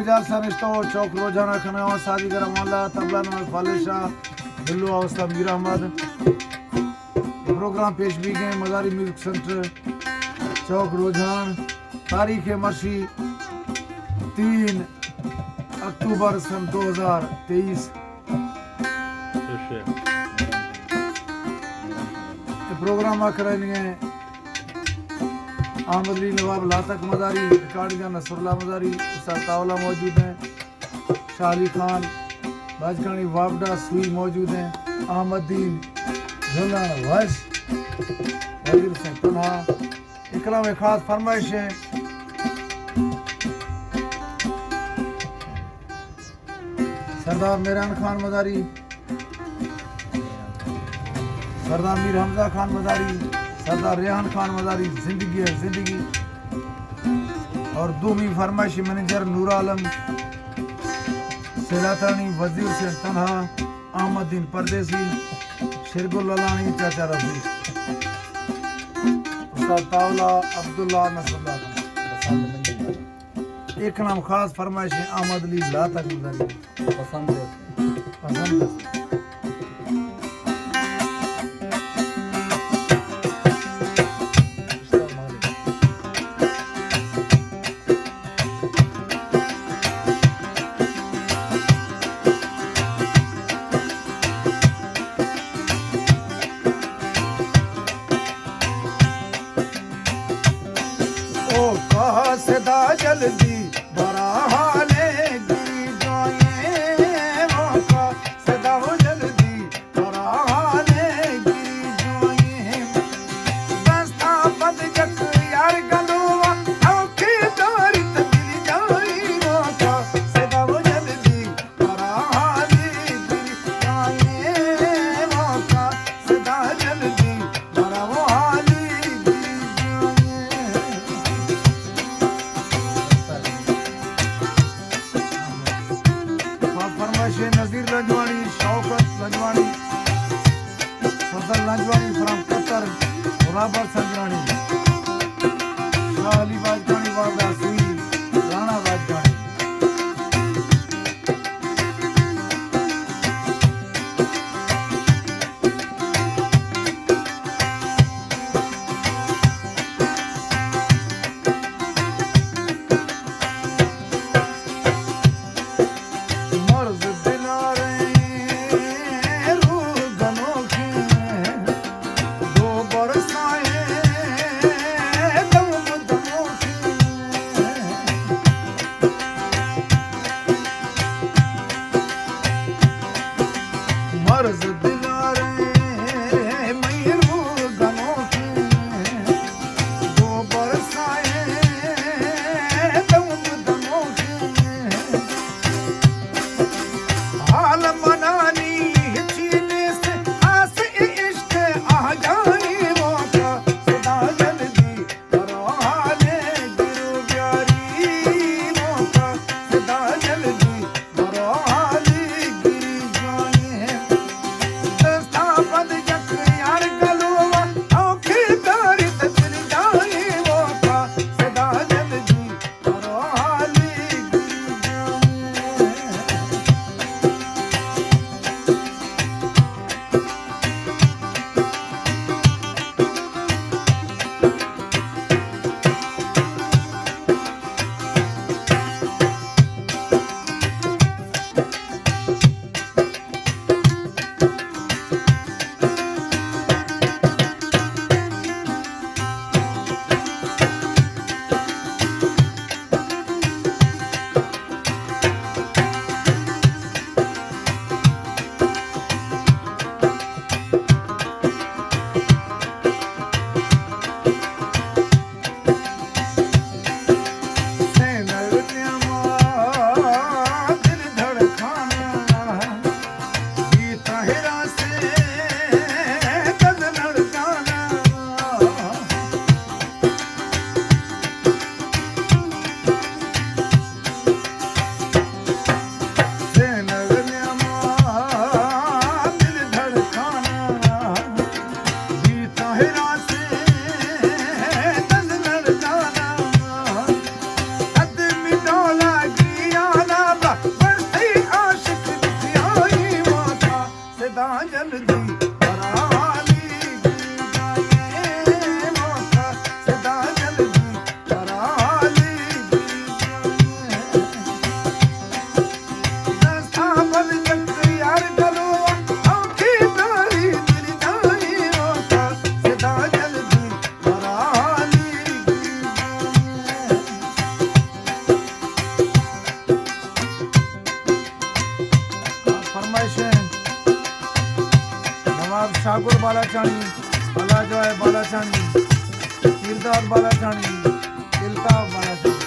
Rijal Sanishto, Chowk Rojana Khanao, Sadi Garamalla, Tabla Namaz Falisha, Dillu Awasta Mir Ahmad. ये programme पेश भी गए Mazari music centre चौक रोजान तारीख मर्शी 3 अक्टूबर सन 2023। ये प्रोग्राम करेंगे अहमद अली नवाब लातक मज़ारी रिकॉर्डिंग नसरुल्लाह मज़ारी उस्ताद तावला मौजूद हैं, शाह अली खान बाजकानी वापडा सुई मौजूद हैं, अहमद दीन झोला वश वजीर से तन्हा इकला में खास फरमाइश है सरदार मेहरान खान मज़ारी, सरदार मीर हमजा खान मज़ारी, सरदार रेहान खान मज़ारी जिंदगी है जिंदगी। और दूमी फरमाइश मैनेजर नूर आलम सेलातानी वजीर से तन्हा अहमद दीन परदेसी शेरगुल ललानी चाचा रफी उस्ताद तावला अब्दुल्ला नसरुल्लाह। एक नाम खास फरमाइश है अहमद अली लातक मज़ारी पसंद है। सदा जल्दी बड़ा हाले गिरी जाए मौका सदा वो जल्दी बड़ा हाले गिरी जाए रास्ता बद जक यार गलवा औखी दारी तबिल जाए मौका सदा वो जल्दी बड़ा हाले गिरी जाए मौका सदा जल्दी बड़ा वो हाले नज़ीर लंजवानी, शौकत लंजवानी, फजल लंजवानी फ्रॉम कतर, मुराबर संजरानी, शाह अली बाजवानी वादा सुई, राणा बाजवानी। दो बरसाए ठाकुर बालाचानी, बलाजॉय बालाचानी, कीर्तान बालाचानी, इल्ताफ बालाचानी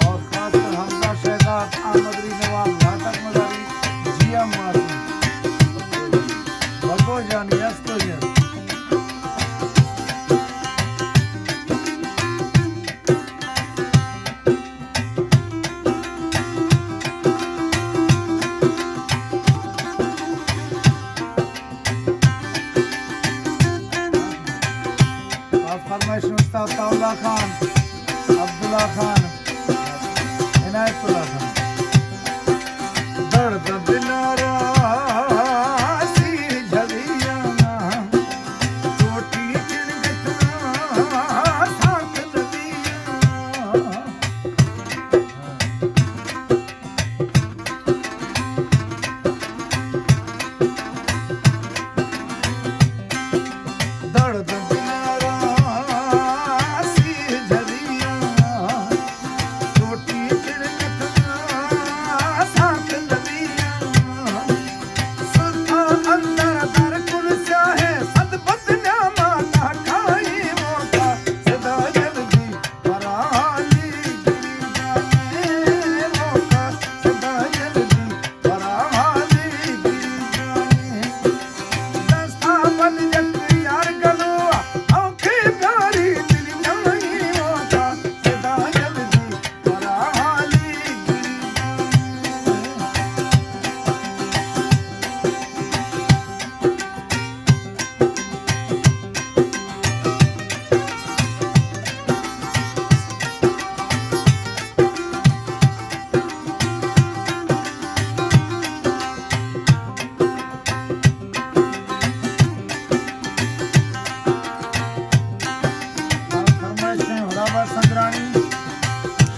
और खासकर हमजा शहजाद, आमदरी नवाब, घातक मदारी, जिया मासी, भगो जानी अस्तोयन। फरमाइश उस्ताद ताउला खान, अब्दुल्ला खान, इनायतुल्ला खान। दर्द दिलारा सी झलिया टोटी चिड़गता साथ नदिया। दर्द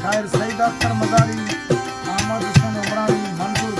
शायर सईद अख्तर मदारी, अहमद हुसैन उमरानी, मंसूर